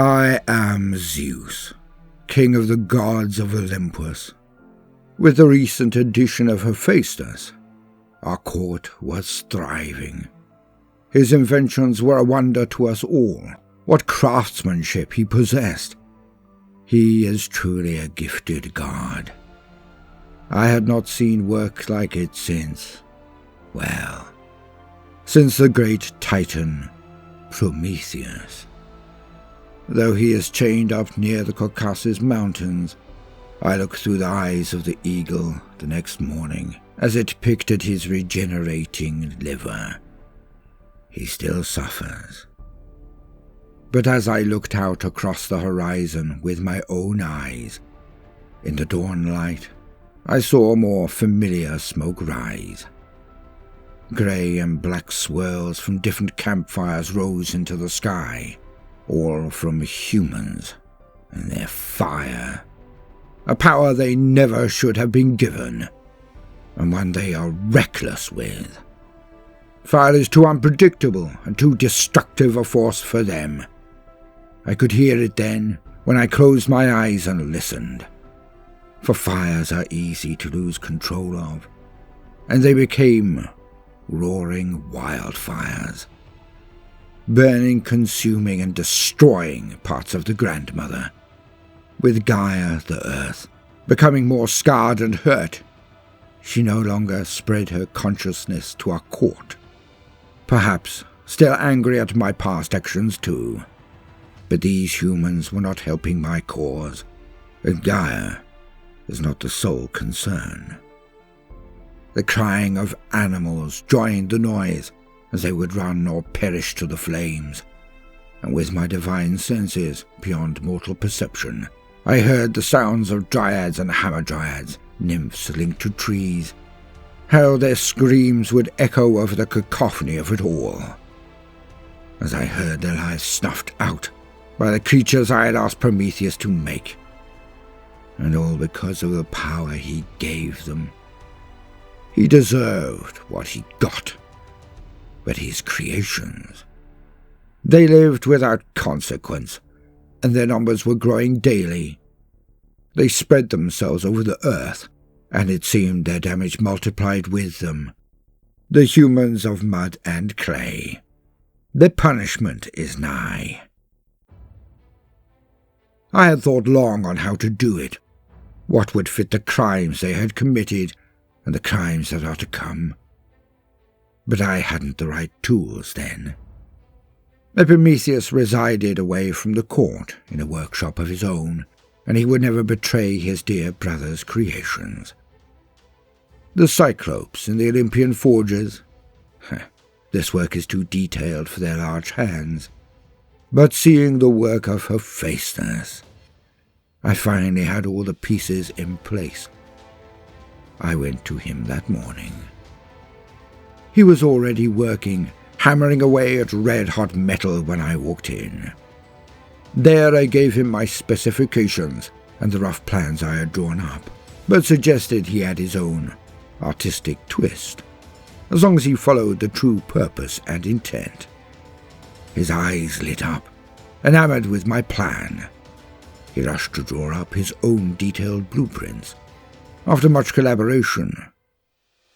I am Zeus, king of the gods of Olympus. With the recent addition of Hephaestus, our court was thriving. His inventions were a wonder to us all. What craftsmanship he possessed! He is truly a gifted god. I had not seen work like it since the great Titan, Prometheus. Though he is chained up near the Caucasus Mountains, I looked through the eyes of the eagle the next morning as it picked at his regenerating liver. He still suffers. But as I looked out across the horizon with my own eyes, in the dawn light, I saw more familiar smoke rise. Grey and black swirls from different campfires rose into the sky, all from humans and their fire. A power they never should have been given, and one they are reckless with. Fire is too unpredictable and too destructive a force for them. I could hear it then, when I closed my eyes and listened. For fires are easy to lose control of, and they became roaring wildfires, burning, consuming, and destroying parts of the Grandmother. With Gaia, the earth, becoming more scarred and hurt, she no longer spread her consciousness to our court. Perhaps still angry at my past actions too. But these humans were not helping my cause, and Gaia is not the sole concern. The crying of animals joined the noise as they would run or perish to the flames, and with my divine senses beyond mortal perception, I heard the sounds of dryads and hamadryads, nymphs linked to trees, how their screams would echo over the cacophony of it all. As I heard their lives snuffed out by the creatures I had asked Prometheus to make, and all because of the power he gave them. He deserved what he got, but his creations, they lived without consequence, and their numbers were growing daily. They spread themselves over the earth, and it seemed their damage multiplied with them. The humans of mud and clay. Their punishment is nigh. I had thought long on how to do it, what would fit the crimes they had committed and the crimes that are to come. But I hadn't the right tools then. Prometheus resided away from the court in a workshop of his own, and he would never betray his dear brother's creations. The Cyclopes and the Olympian forges? This work is too detailed for their large hands. But seeing the work of Hephaestus, I finally had all the pieces in place. I went to him that morning. He was already working, hammering away at red-hot metal when I walked in. There I gave him my specifications and the rough plans I had drawn up, but suggested he add his own artistic twist, as long as he followed the true purpose and intent. His eyes lit up, enamored with my plan. He rushed to draw up his own detailed blueprints. After much collaboration,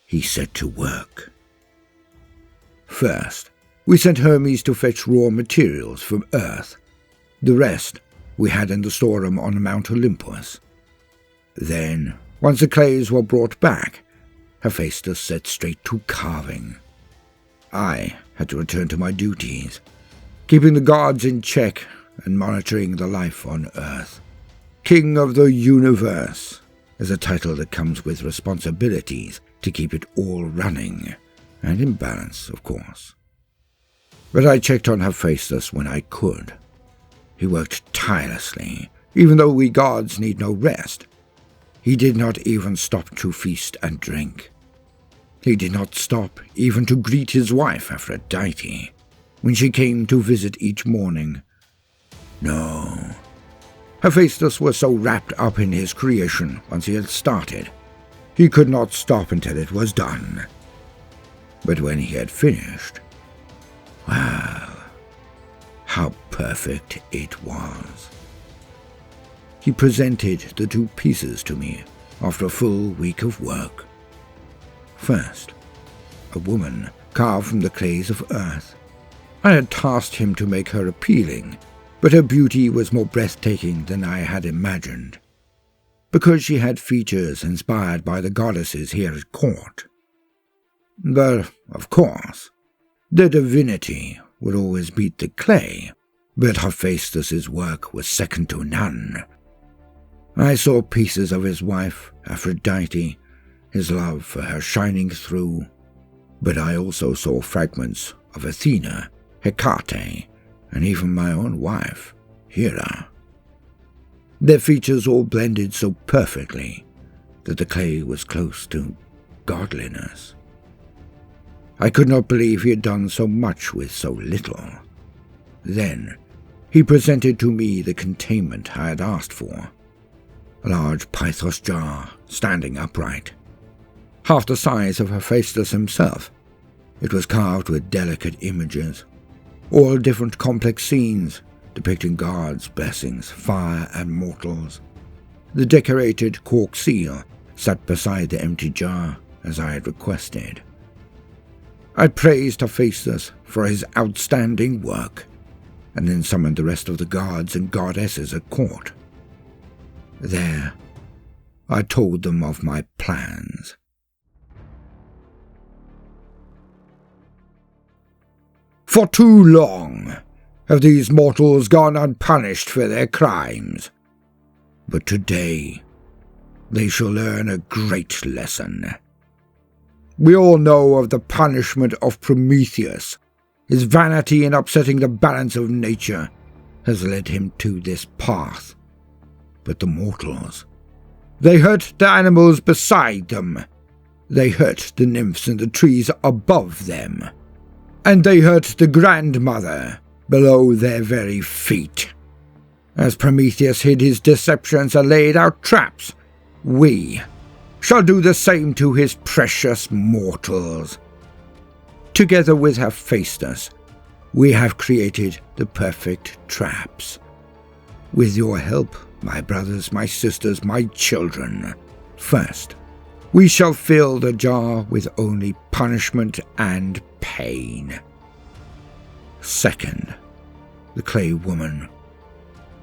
he set to work. First, we sent Hermes to fetch raw materials from Earth. The rest we had in the storeroom on Mount Olympus. Then, once the clays were brought back, Hephaestus set straight to carving. I had to return to my duties, keeping the gods in check and monitoring the life on Earth. King of the Universe is a title that comes with responsibilities to keep it all running, and in balance, of course. But I checked on Hephaestus when I could. He worked tirelessly, even though we gods need no rest. He did not even stop to feast and drink. He did not stop even to greet his wife, Aphrodite, when she came to visit each morning. No. Hephaestus was so wrapped up in his creation once he had started, he could not stop until it was done. But when he had finished, well, how perfect it was. He presented the two pieces to me after a full week of work. First, a woman carved from the clays of earth. I had tasked him to make her appealing, but her beauty was more breathtaking than I had imagined, because she had features inspired by the goddesses here at court. But, of course, the divinity would always beat the clay, but Hephaestus's work was second to none. I saw pieces of his wife, Aphrodite, his love for her shining through, but I also saw fragments of Athena, Hecate, and even my own wife, Hera. Their features all blended so perfectly that the clay was close to godliness. I could not believe he had done so much with so little. Then he presented to me the containment I had asked for, a large pythos jar standing upright, half the size of Hephaestus himself. It was carved with delicate images, all different complex scenes depicting gods, blessings, fire, and mortals. The decorated cork seal sat beside the empty jar, as I had requested. I praised Hephaestus for his outstanding work, and then summoned the rest of the gods and goddesses at court. There, I told them of my plans. For too long have these mortals gone unpunished for their crimes, but today they shall learn a great lesson. We all know of the punishment of Prometheus. His vanity in upsetting the balance of nature has led him to this path. But the mortals, they hurt the animals beside them. They hurt the nymphs in the trees above them. And they hurt the grandmother below their very feet. As Prometheus hid his deceptions and laid out traps, we shall do the same to his precious mortals. Together with Hephaestus, we have created the perfect traps. With your help, my brothers, my sisters, my children, first, we shall fill the jar with only punishment and pain. Second, the clay woman.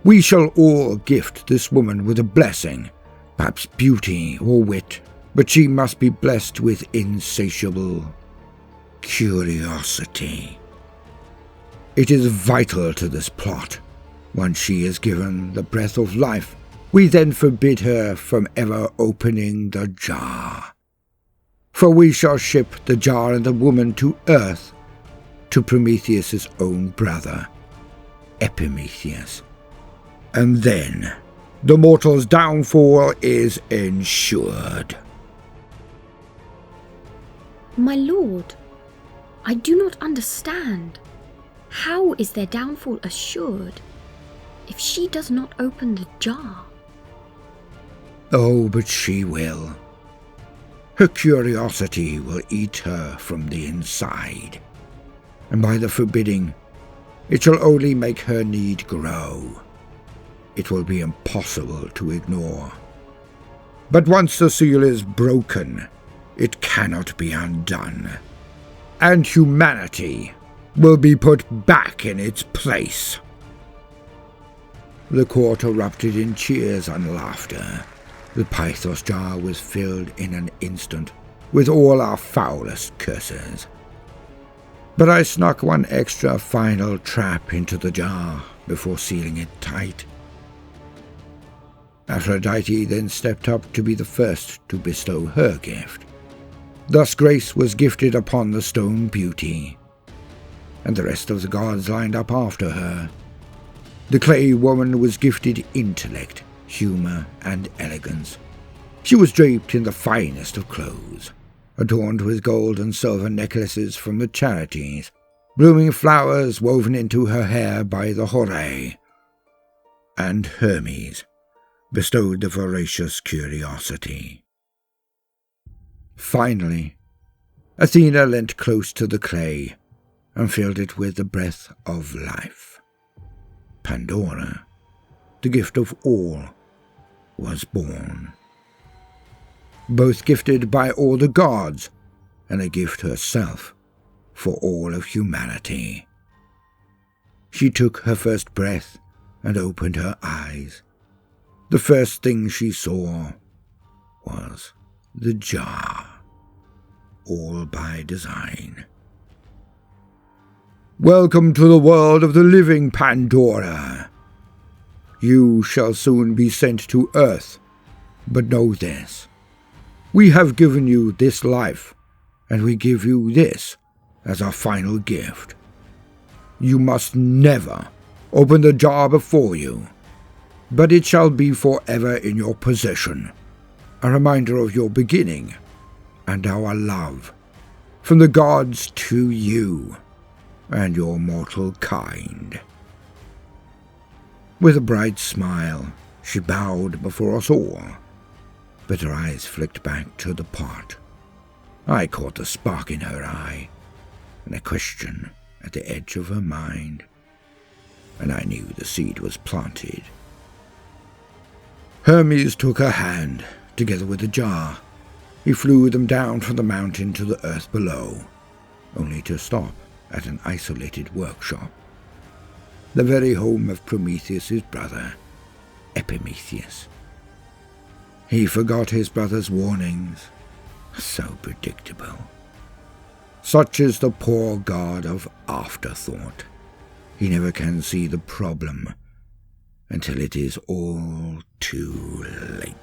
We shall all gift this woman with a blessing, perhaps beauty or wit, but she must be blessed with insatiable curiosity. It is vital to this plot. Once she is given the breath of life, we then forbid her from ever opening the jar. For we shall ship the jar and the woman to Earth, to Prometheus's own brother, Epimetheus. And then the mortal's downfall is ensured. My lord, I do not understand. How is their downfall assured if she does not open the jar? Oh, but she will. Her curiosity will eat her from the inside, and by the forbidding, it shall only make her need grow. It will be impossible to ignore. But once the seal is broken, it cannot be undone, and humanity will be put back in its place. The court erupted in cheers and laughter. The pythos jar was filled in an instant with all our foulest curses. But I snuck one extra final trap into the jar before sealing it tight. Aphrodite then stepped up to be the first to bestow her gift. Thus grace was gifted upon the stone beauty, and the rest of the gods lined up after her. The clay woman was gifted intellect, humor, and elegance. She was draped in the finest of clothes, adorned with gold and silver necklaces from the charities, blooming flowers woven into her hair by the Horae. And Hermes bestowed the voracious curiosity. Finally, Athena leant close to the clay and filled it with the breath of life. Pandora, the gift of all, was born. Both gifted by all the gods, and a gift herself for all of humanity. She took her first breath and opened her eyes. The first thing she saw was the jar, all by design. "Welcome to the world of the living, Pandora. You shall soon be sent to Earth, but know this. We have given you this life, and we give you this as our final gift. You must never open the jar before you, but it shall be forever in your possession, a reminder of your beginning and our love, from the gods to you and your mortal kind." With a bright smile, she bowed before us all, but her eyes flicked back to the pot. I caught the spark in her eye, and a question at the edge of her mind, and I knew the seed was planted. Hermes took her hand, together with the jar. He flew them down from the mountain to the earth below, only to stop at an isolated workshop, the very home of Prometheus's brother, Epimetheus. He forgot his brother's warnings. So predictable. Such is the poor god of afterthought. He never can see the problem until it is all too late.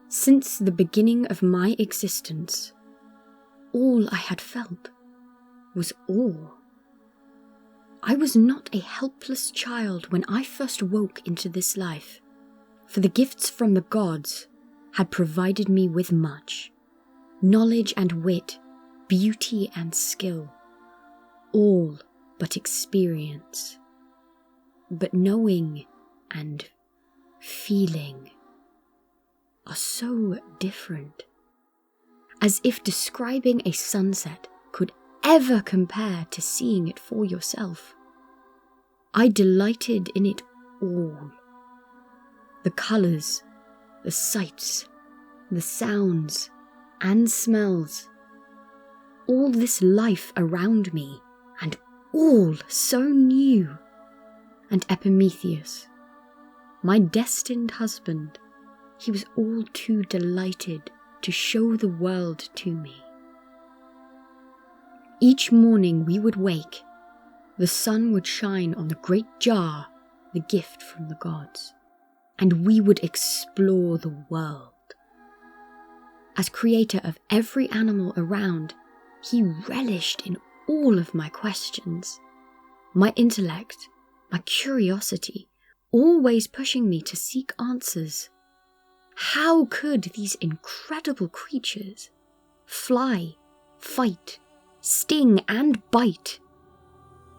Since the beginning of my existence, all I had felt was awe. I was not a helpless child when I first woke into this life, for the gifts from the gods had provided me with much knowledge and wit, beauty and skill, all but experience. But knowing and feeling are so different, as if describing a sunset could ever compare to seeing it for yourself. I delighted in it all. The colours, the sights, the sounds and smells, all this life around me, and all so new. And Epimetheus, my destined husband, he was all too delighted to show the world to me. Each morning we would wake, the sun would shine on the great jar, the gift from the gods, and we would explore the world. As creator of every animal around, he relished in all of my questions, my intellect, my curiosity, always pushing me to seek answers. How could these incredible creatures fly, fight, sting and bite?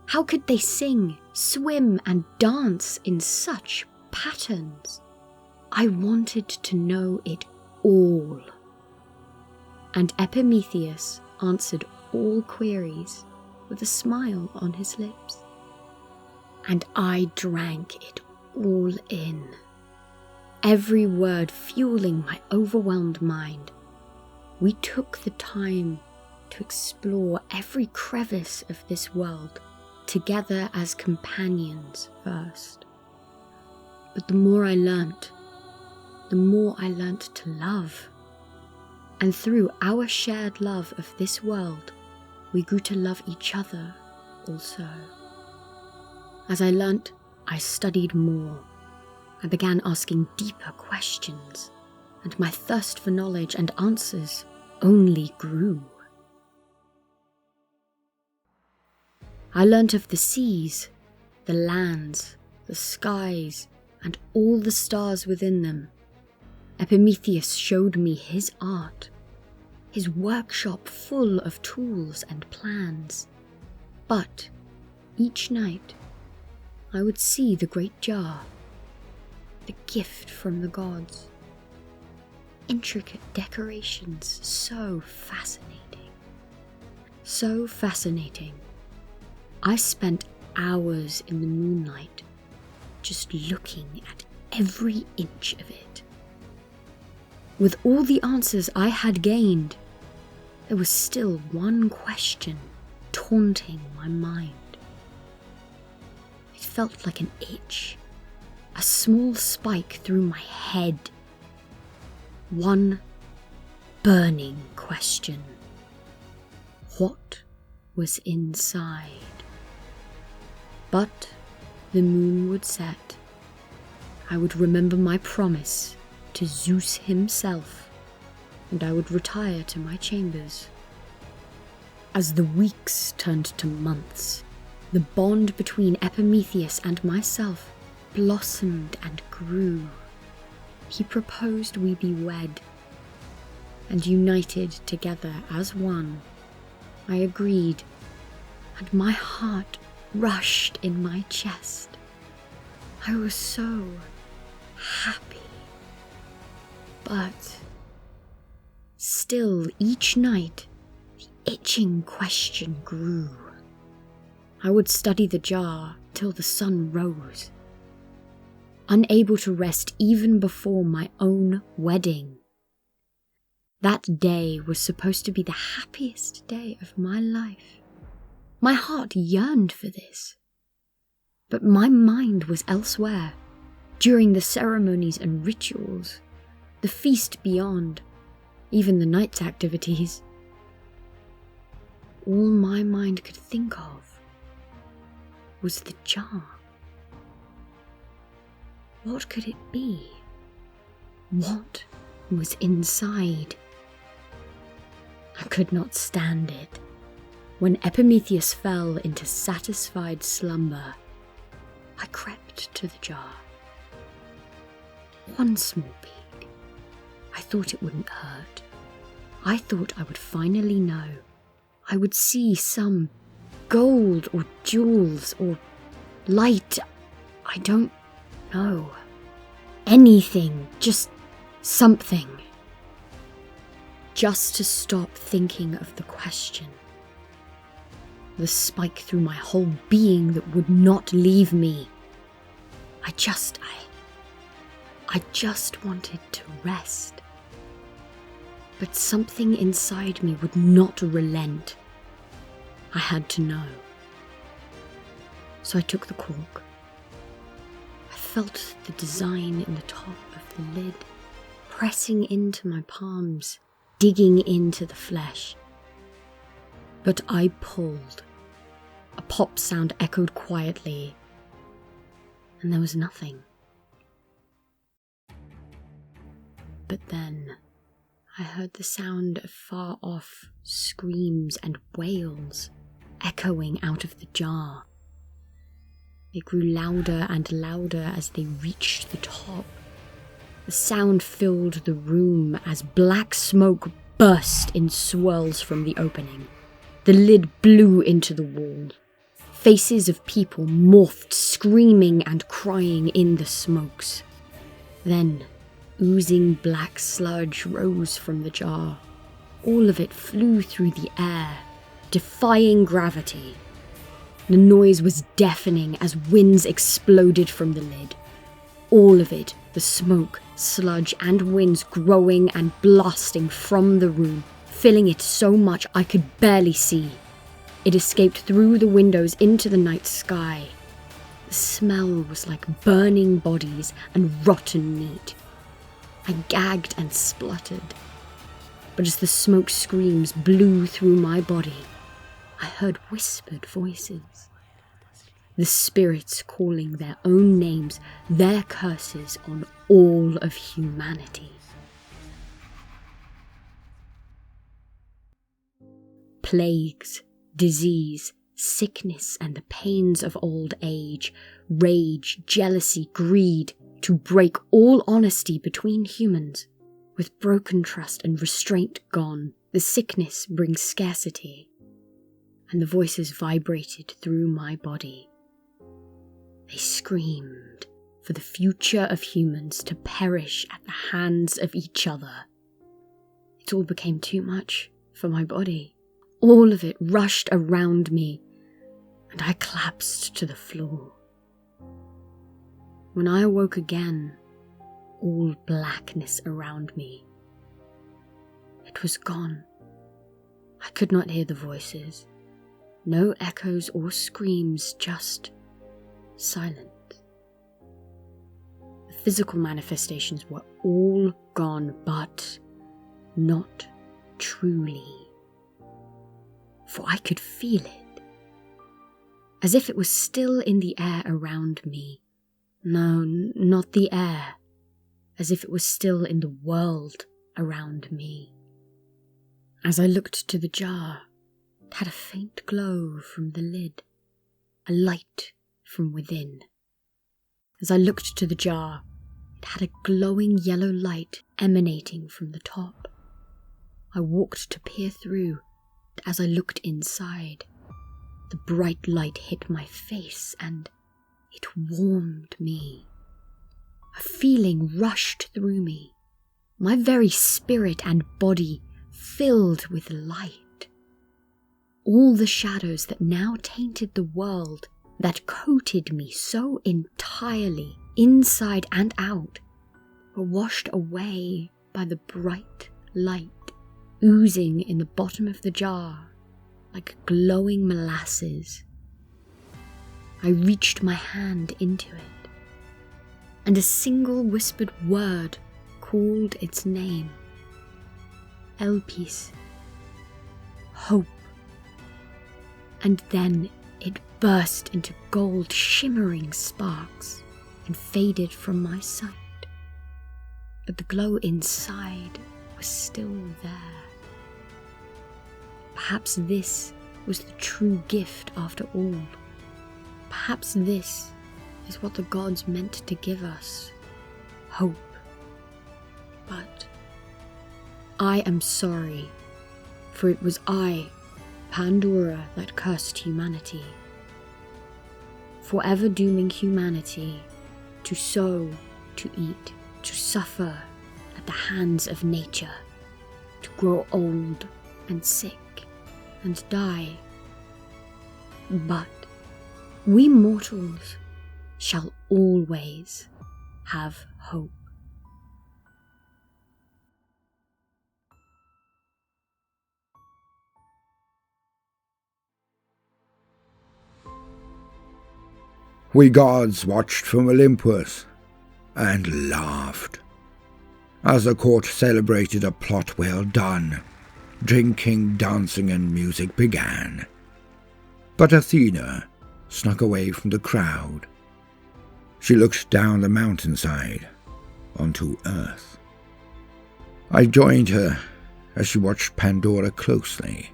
How could they sing, swim and dance in such patterns? I wanted to know it all. And Epimetheus answered all queries with a smile on his lips. And I drank it all in, every word fueling my overwhelmed mind. We took the time to explore every crevice of this world, together as companions first. But the more I learnt to love. And through our shared love of this world, we grew to love each other also. As I learnt, I studied more. I began asking deeper questions, and my thirst for knowledge and answers only grew. I learnt of the seas, the lands, the skies, and all the stars within them. Epimetheus showed me his art, his workshop full of tools and plans. But each night, I would see the great jar, the gift from the gods. Intricate decorations, so fascinating. So fascinating. I spent hours in the moonlight just looking at every inch of it. With all the answers I had gained, there was still one question taunting my mind. It felt like an itch, a small spike through my head. One burning question. What was inside? But the moon would set. I would remember my promise to Zeus himself, and I would retire to my chambers. As the weeks turned to months, the bond between Prometheus and myself blossomed and grew. He proposed we be wed, and united together as one. I agreed, and my heart rushed in my chest. I was so happy. But still, each night, the itching question grew. I would study the jar till the sun rose, unable to rest even before my own wedding. That day was supposed to be the happiest day of my life. My heart yearned for this, but my mind was elsewhere, during the ceremonies and rituals, the feast beyond, even the night's activities. All my mind could think of was the jar. What could it be? What was inside? I could not stand it. When Prometheus fell into satisfied slumber, I crept to the jar. One small peek. I thought it wouldn't hurt. I thought I would finally know. I would see some gold or jewels or light. I don't know. Anything, just something. Just to stop thinking of the question. The spike through my whole being that would not leave me. I just wanted to rest. But something inside me would not relent. I had to know. So I took the cork. I felt the design in the top of the lid, pressing into my palms, digging into the flesh. But I pulled. A pop sound echoed quietly, and there was nothing. But then I heard the sound of far-off screams and wails echoing out of the jar. They grew louder and louder as they reached the top. The sound filled the room as black smoke burst in swirls from the opening. The lid blew into the wall. Faces of people morphed, screaming and crying in the smokes. Then, oozing black sludge rose from the jar. All of it flew through the air, defying gravity. The noise was deafening as winds exploded from the lid. All of it, the smoke, sludge, and winds growing and blasting from the room, filling it so much I could barely see. It escaped through the windows into the night sky. The smell was like burning bodies and rotten meat. I gagged and spluttered. But as the smoke screams blew through my body, I heard whispered voices. The spirits calling their own names, their curses on all of humanity. Plagues, disease, sickness, and the pains of old age, rage, jealousy, greed, to break all honesty between humans. With broken trust and restraint gone, the sickness brings scarcity, and the voices vibrated through my body. They screamed, for the future of humans to perish at the hands of each other. It all became too much for my body. All of it rushed around me, and I collapsed to the floor. When I awoke again, all blackness around me. It was gone. I could not hear the voices. No echoes or screams, just silence. The physical manifestations were all gone, but not truly. For I could feel it, as if it was still in the air around me. No, not the air, as if it was still in the world around me. As I looked to the jar, it had a faint glow from the lid, a light from within. As I looked to the jar, it had a glowing yellow light emanating from the top. I walked to peer through, and as I looked inside, the bright light hit my face and it warmed me. A feeling rushed through me, my very spirit and body filled with light. All the shadows that now tainted the world, that coated me so entirely, inside and out, were washed away by the bright light, oozing in the bottom of the jar like glowing molasses. I reached my hand into it, and a single whispered word called its name. Elpis. Hope. And then it burst into gold shimmering sparks and faded from my sight. But the glow inside was still there. Perhaps this was the true gift after all. Perhaps this is what the gods meant to give us. Hope. But I am sorry, for it was I, Pandora, that cursed humanity. Forever dooming humanity to sow, to eat, to suffer at the hands of nature, to grow old and sick and die. But we mortals shall always have hope. We gods watched from Olympus and laughed as the court celebrated a plot well done. Drinking, dancing, and music began. But Athena snuck away from the crowd. She looked down the mountainside onto earth. I joined her as she watched Pandora closely,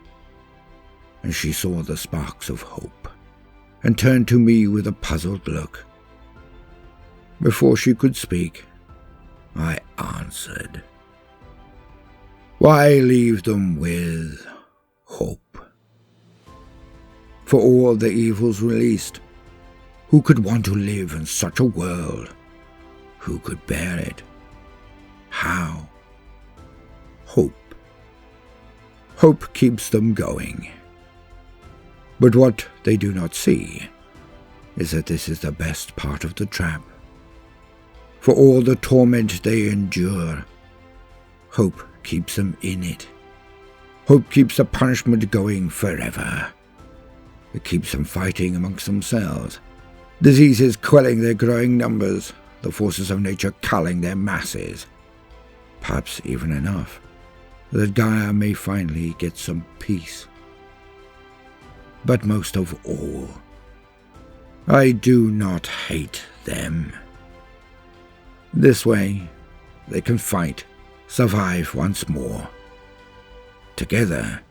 and she saw the sparks of hope and turned to me with a puzzled look. Before she could speak, I answered. Why leave them with hope? For all the evils released, who could want to live in such a world? Who could bear it? How? Hope. Hope keeps them going. But what they do not see is that this is the best part of the trap. For all the torment they endure, hope keeps them in it. Hope keeps the punishment going forever. It keeps them fighting amongst themselves, diseases quelling their growing numbers, the forces of nature culling their masses. Perhaps even enough that Gaia may finally get some peace. But most of all, I do not hate them. This way, they can fight, survive once more. Together,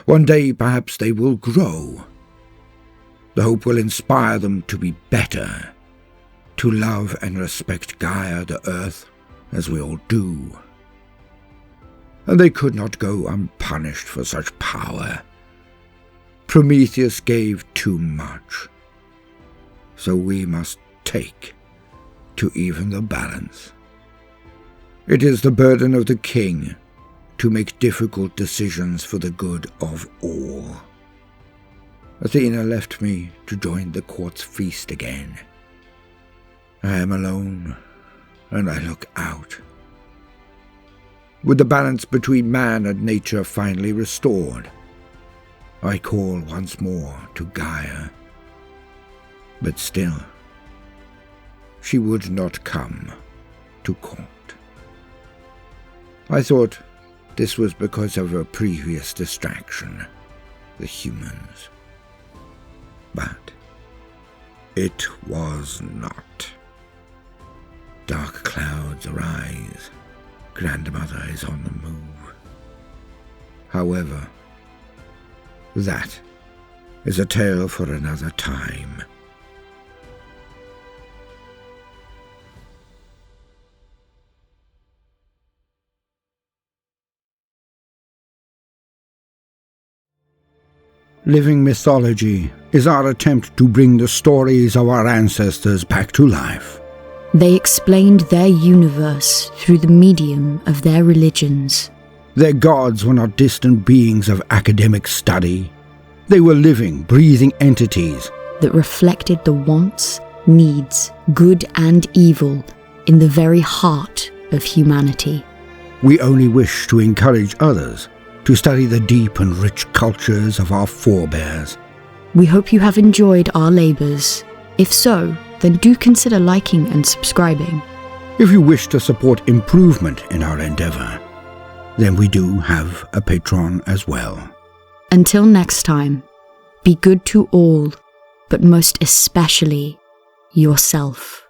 one day perhaps they will grow. The hope will inspire them to be better, to love and respect Gaia, the earth, as we all do. And they could not go unpunished for such power. Prometheus gave too much, so we must take to even the balance. It is the burden of the king to make difficult decisions for the good of all. Athena left me to join the court's feast again. I am alone, and I look out. With the balance between man and nature finally restored, I call once more to Gaia. But still, she would not come to court. I thought this was because of her previous distraction, the humans. But it was not. Dark clouds arise. Grandmother is on the move. However, that is a tale for another time. Living Mythology is our attempt to bring the stories of our ancestors back to life. They explained their universe through the medium of their religions. Their gods were not distant beings of academic study. They were living, breathing entities that reflected the wants, needs, good and evil in the very heart of humanity. We only wish to encourage others to study the deep and rich cultures of our forebears. We hope you have enjoyed our labours. If so, then do consider liking and subscribing. If you wish to support improvement in our endeavour, then we do have a Patreon as well. Until next time, be good to all, but most especially yourself.